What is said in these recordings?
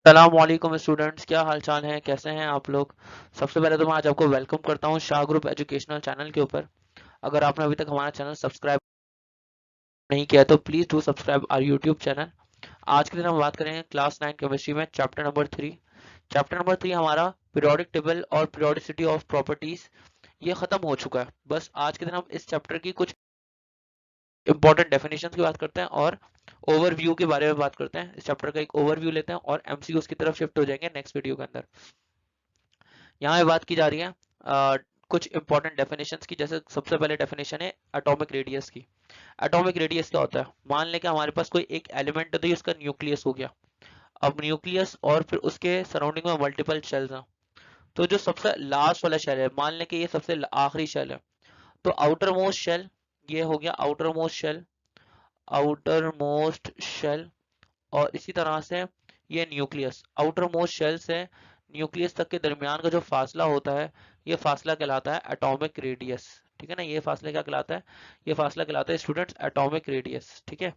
सलामवालेकुम students, क्या हाल चाल है, कैसे हैं आप लोग। सबसे पहले तो मैं आज आपको वेलकम करता हूं शाह ग्रुप एजुकेशनल चैनल के ऊपर। अगर आपने अभी तक हमारा चैनल सब्सक्राइब नहीं किया है तो please do subscribe our YouTube channel. आज के दिन हम बात करेंगे क्लास 9 केमिस्ट्री में चैप्टर नंबर 3। चैप्टर नंबर 3 हमारा पीरियोडिक टेबल और पीरियोडिसिटी ऑफ प्रॉपर्टीज ये खत्म हो चुका है। बस आज के दिन हम इस चैप्टर की कुछ इंपॉर्टेंट डेफिनेशन की बात करते हैं और ओवरव्यू के बारे में बात करते हैं। इस चैप्टर का एक ओवरव्यू लेते हैं और एमसीक्यूज की तरफ शिफ्ट हो जाएंगे नेक्स्ट वीडियो के अंदर। यहाँ पे बात की जा रही है कुछ इंपॉर्टेंट डेफिनेशंस की। जैसे सबसे पहले डेफिनेशन है एटॉमिक रेडियस की। एटॉमिक रेडियस क्या होता है? मान लें कि हमारे पास कोई एक एलिमेंट है तो ये उसका न्यूक्लियस हो गया। अब न्यूक्लियस और फिर उसके सराउंडिंग में मल्टीपल शेल्स हैं। तो जो सबसे लास्ट वाला शेल है, मान लें कि ये सबसे आखिरी शेल है, तो आउटर मोस्ट शेल ये हो गया outermost shell. Outermost shell और इसी तरह से ये न्यूक्लियस। आउटर मोस्ट शेल से न्यूक्लियस तक के दरमियान का जो फासला होता है ये फासला कहलाता है एटॉमिक रेडियस। ठीक है ना, ये फासला क्या कहलाता है? ये फासला कहलाता है स्टूडेंट्स एटॉमिक रेडियस। ठीक है,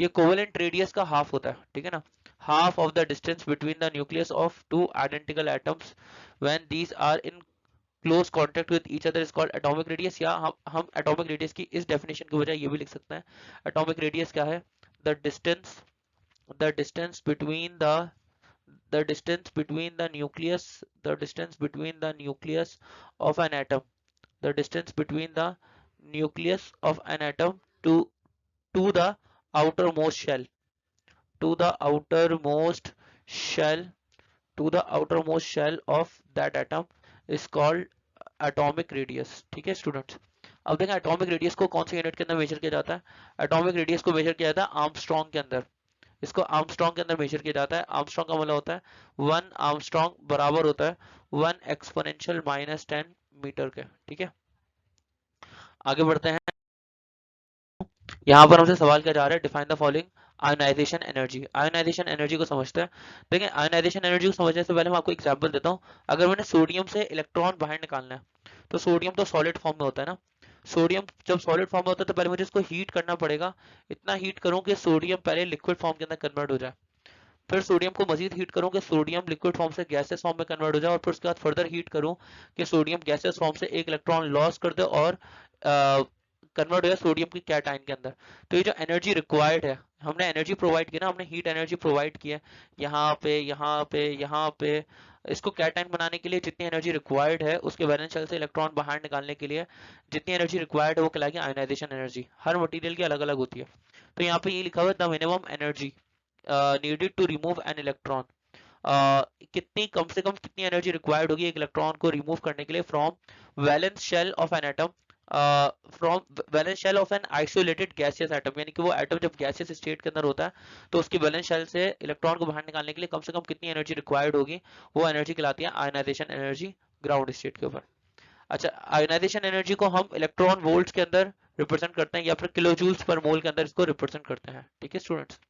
ये कोवेलेंट रेडियस का हाफ होता है। ठीक है ना, half of the distance between the nucleus of two identical atoms when these are in close contact with each other is called atomic radius. या हम एटॉमिक रेडियस की इस डेफिनेशन की बजाय ये भी लिख सकते हैं। एटॉमिक रेडियस क्या है? The distance the distance between the distance between the nucleus the distance between the nucleus of an atom the distance between the nucleus of an atom to the outermost shell to the outermost shell to the outermost shell of that atom is called atomic radius। ठीक है students, अब देखें atomic radius को कौन से unit के अंदर major किया जाता है। एटॉमिक रेडियस को मेजर किया जाता है आर्मस्ट्रॉन्ग के अंदर। इसको आर्मस्ट्रॉन्ग के अंदर मेजर किया जाता है। आर्मस्ट्रॉन्ग का मतलब होता है 1 आर्मस्ट्रॉन्ग बराबर होता है 1 एक्सपोनेंशियल -10 मीटर के। ठीक है, आगे बढ़ते हैं। यहाँ पर हमसे सवाल किया जा रहा है define the following ionisation energy. Ionisation energy को समझते हैं। देखिए, आयोनाइजेशन एनर्जी को समझने से पहले मैं आपको एग्जांपल देता हूँ। अगर मैंने सोडियम से इलेक्ट्रॉन बाहर निकालना है तो सोडियम तो सॉलिड फॉर्म में होता है ना। सोडियम जब सॉलिड फॉर्म में होता है तो पहले मुझे इसको हीट करना पड़ेगा। इतना हीट करूँ कि सोडियम पहले लिक्विड फॉर्म के अंदर कन्वर्ट हो जाए। फिर सोडियम को मजीद हीट करूं कि सोडियम लिक्विड फॉर्म से गैसेस फॉर्म में कन्वर्ट हो जाए। और फिर उसके बाद फर्दर हीट करूं कि सोडियम गैसेस फॉर्म से एक इलेक्ट्रॉन लॉस कर दे और कन्वर्ट हो जाए सोडियम की कैटायन के अंदर। तो ये जो एनर्जी रिक्वायर्ड है, हमने एनर्जी प्रोवाइड की ना, हमने हीट एनर्जी प्रोवाइड की है यहाँ पे यहाँ पे यहाँ पे। इसको कैटायन बनाने के लिए जितनी एनर्जी रिक्वायर्ड है उसके वैलेंस शेल से इलेक्ट्रॉन बाहर निकालने के लिए जितनी एनर्जी रिक्वायर्ड है वो कहलाएगी आयोनाइजेशन एनर्जी। हर मटेरियल की अलग अलग होती है। तो यहाँ पे ये लिखा हुआ है the minimum energy needed to remove an electron। कितनी कम से कम कितनी एनर्जी रिक्वायर्ड होगी एक इलेक्ट्रॉन को रिमूव करने के लिए from valence shell of an atom. From valence shell of an isolated gaseous atom, यानी कि वो एटम जब गैसियस स्टेट के अंदर होता है तो उसकी वैलेंस शेल से इलेक्ट्रॉन को बाहर निकालने के लिए कम से कम कितनी एनर्जी रिक्वायर्ड होगी, वो एनर्जी कहलाती है आयोनाइजेशन एनर्जी ग्राउंड स्टेट के ऊपर। अच्छा, आयोनाइजेशन एनर्जी को हम इलेक्ट्रॉन वोल्ट्स के अंदर रिप्रेजेंट करते हैं या फिर किलो जूल्स पर मोल के अंदर इसको रिप्रेजेंट करते हैं। ठीक है स्टूडेंट्स,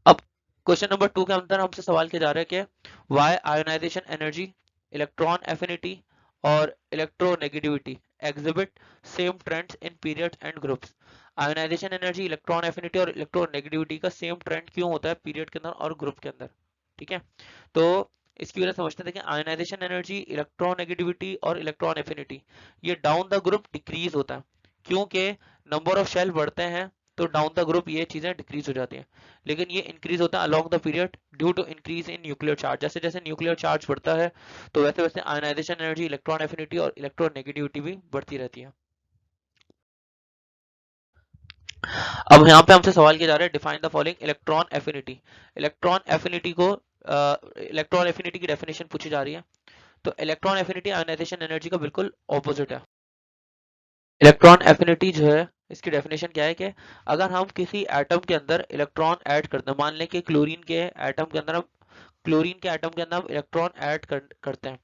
अब क्वेश्चन नंबर 2 के अंदर हमसे सवाल किया जा रहा है कि why ionisation energy, electron affinity और electronegativity exhibit same trends in periods and groups. Ionisation energy, electron affinity और इलेक्ट्रोनेगेटिविटी का सेम ट्रेंड क्यों होता है पीरियड के अंदर और ग्रुप के अंदर। ठीक है, तो इसकी वजह समझते हैं कि आयोनाइजेशन एनर्जी, इलेक्ट्रॉन नेगेटिविटी और इलेक्ट्रॉन एफिनिटी ये डाउन द ग्रुप डिक्रीज होता है। क्योंकि नंबर ऑफ शेल बढ़ते हैं तो डाउन द ग्रुप ये चीजें डिक्रीज हो जाती हैं। लेकिन ये इंक्रीज होता है along the period due to increase in nuclear charge. जैसे जैसे न्यूक्लियर चार्ज बढ़ता है तो वैसे वैसे आयोनाइजेशन एनर्जी, इलेक्ट्रॉन एफिनिटी और इलेक्ट्रॉन नेगेटिविटी भी बढ़ती रहती है। अब यहाँ पे हमसे सवाल किया जा रहा है define the following electron affinity. Electron affinity को इलेक्ट्रॉन एफिनिटी की डेफिनेशन पूछी जा रही है। तो इलेक्ट्रॉन एफिनिटी आयोनाइजेशन एनर्जी का बिल्कुल ऑपोजिट है। इलेक्ट्रॉन एफिनिटी जो है इसकी डेफिनेशन क्या है कि अगर हम किसी एटम के अंदर इलेक्ट्रॉन ऐड करते हैं, मान लें कि क्लोरीन के एटम के अंदर हम इलेक्ट्रॉन ऐड करते हैं।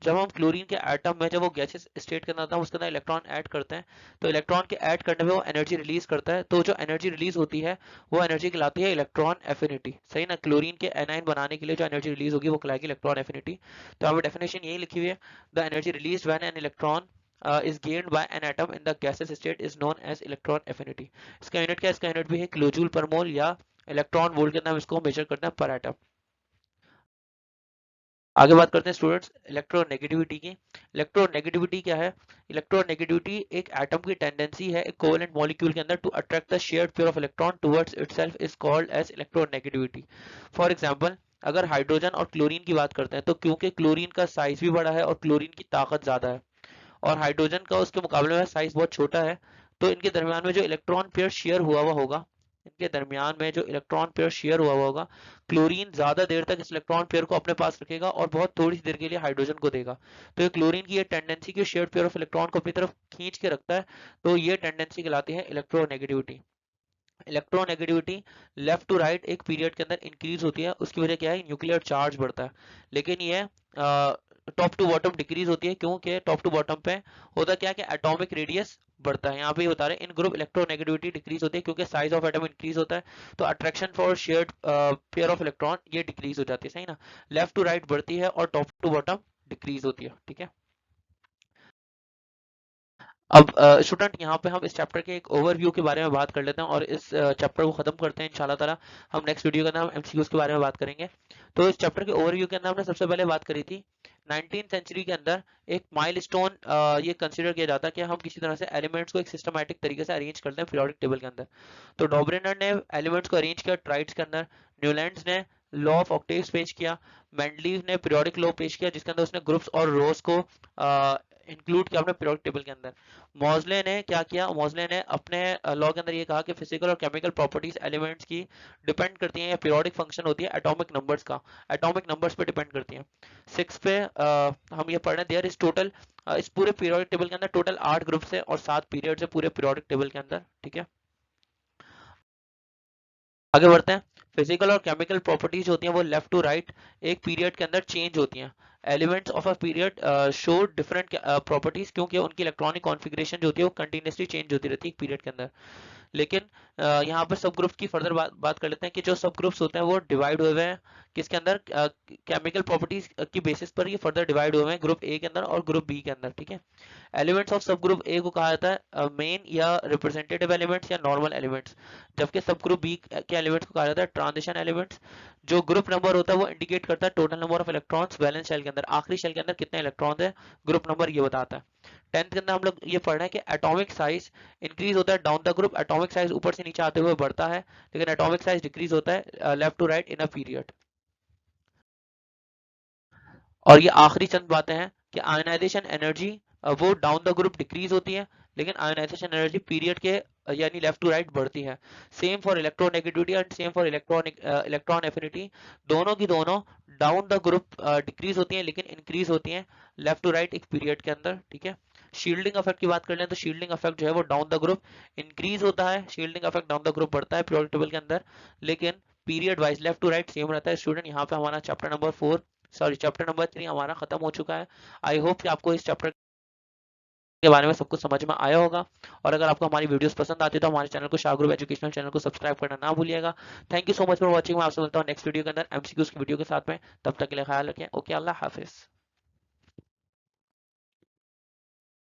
जब हम क्लोरीन के एटम में जब वो गैसेस स्टेट के अंदर था उसके अंदर इलेक्ट्रॉन ऐड करते हैं तो इलेक्ट्रॉन के ऐड करने में वो एनर्जी रिलीज करता है। तो जो एनर्जी रिलीज होती है वो एनर्जी कहलाती है इलेक्ट्रॉन एफिनिटी। सही ना, क्लोरीन के एनाइन बनाने के लिए जो एनर्जी रिलीज होगी वो कहलाएगी इलेक्ट्रॉन एफिनिटी। तो यहाँ पे डेफिनेशन यही लिखी हुई है, the energy release when an electron is gained by an atom in the gaseous state is known as electron affinity। इसका यूनिट क्या है? इसका यूनिट भी है किलोजूल पर मोल या इलेक्ट्रॉन वोल्ट के अंदर हम इसको मेजर करते हैं पर एटम। आगे बात करते हैं स्टूडेंट्स इलेक्ट्रोनेगेटिविटी की। इलेक्ट्रोनेगेटिविटी क्या है? इलेक्ट्रोनेगेटिविटी एक एटम की टेंडेंसी है एक कोवेलेंट मॉलिक्यूल के अंदर to attract the shared pair of electron towards itself is called as electronegativity. For example, अगर हाइड्रोजन और क्लोरीन की बात करते हैं तो क्योंकि क्लोरीन का साइज भी बड़ा है और क्लोरीन की ताकत ज्यादा है और हाइड्रोजन का उसके मुकाबले में साइज बहुत छोटा है, तो इनके दरमियान में जो इलेक्ट्रॉन पेयर शेयर हुआ हुआ होगा, इनके दरमियान में जो इलेक्ट्रॉन पेयर शेयर हुआ हुआ होगा, क्लोरीन ज्यादा देर तक इस इलेक्ट्रॉन पेयर को अपने पास रखेगा और बहुत थोड़ी सी देर के लिए हाइड्रोजन को देगा। तो ये क्लोरीन की ये टेंडेंसी कि शेयर्ड पेयर ऑफ इलेक्ट्रॉन को अपनी तरफ खींच के रखता है, तो ये टेंडेंसी कहलाती है electronegativity. Electronegativity left to right एक पीरियड के अंदर इंक्रीज होती है, उसकी वजह क्या है? न्यूक्लियर चार्ज बढ़ता है। लेकिन ये टॉप टू बॉटम डिक्रीज होती है, क्योंकि टॉप टू बॉटम पे होता क्या है कि एटॉमिक रेडियस बढ़ता है। यहाँ पे बता रहे हैं इन ग्रुप इलेक्ट्रोनेगेटिविटी डिक्रीज होती है क्योंकि साइज ऑफ एटम इंक्रीज होता है, तो attraction for shared pair of electron ये डिक्रीज हो जाती है, सही ना? लेफ्ट टू राइट बढ़ती है और टॉप टू बॉटम डिक्रीज होती है, ठीक है। अब स्टूडेंट यहाँ पे हम इस चैप्टर के एक ओवरव्यू के बारे में बात कर लेते हैं और इस चैप्टर को खत्म करते हैं इंशाल्लाह ताला। हम नेक्स्ट वीडियो के अंदर हम एमसीक्यूज के बारे में बात करेंगे। तो इस चैप्टर के ओवरव्यू के अंदर हमने सबसे पहले बात करी थी 19th सेंचुरी के अंदर एक माइलस्टोन ये कंसीडर किया जाता है कि हम किसी तरह से एलिमेंट्स को एक सिस्टमैटिक तरीके से अरेंज करते हैं पीरियोडिक टेबल के अंदर। तो डॉबरेनर ने एलिमेंट्स को अरेंज किया ट्राइड्स के अंदर, न्यूलैंड्स ने लॉ ऑफ ऑक्टेव्स पेश किया, मेंडलीव ने पीरियोडिक लॉ पेश किया जिसके अंदर उसने ग्रुप्स और रोज को इंक्लूड किया अपने पीरियोडिक टेबल के अंदर। मॉजले ने क्या किया? मॉजले ने अपने लॉ के अंदर ये कहा कि फिजिकल और केमिकल प्रॉपर्टीज एलिमेंट्स की डिपेंड करती हैं या पीरियोडिक फंक्शन होती है एटॉमिक नंबर्स का, एटॉमिक नंबर्स पे डिपेंड करती हैं। 6 पे हम ये पढ़ रहे हैं देयर इज टोटल इस पूरे पीरियोडिक टेबल के अंदर टोटल 8 ग्रुप्स है और 7 पीरियड्स है पूरे पीरियोडिक टेबल के अंदर, ठीक है। आगे बढ़ते हैं। फिजिकल और केमिकल प्रॉपर्टीज होती हैं वो लेफ्ट टू राइट एक पीरियड के अंदर चेंज होती हैं। Elements of a period show different properties क्योंकि उनकी इलेक्ट्रॉनिक कॉन्फ़िगरेशन जो होती है वो कंटिन्यूसली चेंज होती रहती है एक पीरियड के अंदर। लेकिन यहाँ पर सब ग्रुप्स की फर्दर बात कर लेते हैं कि जो सब ग्रुप्स होते हैं वो डिवाइड हुए हुए हैं किसके अंदर? केमिकल प्रॉपर्टीज की बेसिस पर ये फर्दर डिवाइड हुए हैं ग्रुप ए के अंदर और ग्रुप बी के अंदर, ठीक है। एलिमेंट्स ऑफ सब ग्रुप ए को कहा जाता है मेन या रिप्रेजेंटेटिव एलिमेंट्स या नॉर्मल एलिमेंट्स, जबकि सब ग्रुप बी के एलिमेंट्स को कहा जाता है ट्रांजिशन एलिमेंट्स। जो ग्रुप नंबर होता है वो इंडिकेट करता है total number of electrons valence shell के अंदर, आखिरी शेल के अंदर कितने इलेक्ट्रॉन्स है, ग्रुप नंबर ये बताता है। 10th के अंदर हम लोग ये पढ़ रहे हैं कि एटॉमिक साइज इंक्रीज होता है down the group, atomic size ऊपर से नीचे आते हुए बढ़ता है, लेकिन एटॉमिक साइज डिक्रीज होता है left to right in a period. और ये आखिरी चंद बातें हैं कि आयनाइजेशन एनर्जी वो डाउन द ग्रुप डिक्रीज होती है, लेकिन आयनाइजेशन एनर्जी पीरियड के यानी लेफ्ट टू राइट बढ़ती है। Same for electronegativity and same for electron affinity, दोनों की दोनों डाउन द ग्रुप डिक्रीज होती हैं लेकिन इंक्रीज होती हैं लेफ्ट टू राइट एक पीरियड के अंदर, ठीक है। शील्डिंग इफेक्ट की बात कर लें तो शील्डिंग इफेक्ट जो है वो डाउन द ग्रुप इंक्रीज होता है, shielding effect down the group बढ़ता है पीरियोडिक टेबल के अंदर, लेकिन period wise left to right same रहता है। स्टूडेंट यहाँ पे हमारा चैप्टर नंबर 3 हमारा खत्म हो चुका है। आई होप कि आपको इस चैप्टर के बारे में सब कुछ समझ में आया होगा, और अगर आपको हमारी वीडियोस पसंद आती है तो हमारे चैनल को शाह ग्रुप एजुकेशनल चैनल को सब्सक्राइब करना ना भूलिएगा। Thank you so much for watching. मैं आपसे मिलता हूँ नेक्स्ट वीडियो के अंदर एमसीक्यूज की वीडियो के साथ में, तब तक के लिए ख्याल रखें। ओके, अल्लाह हाफिज।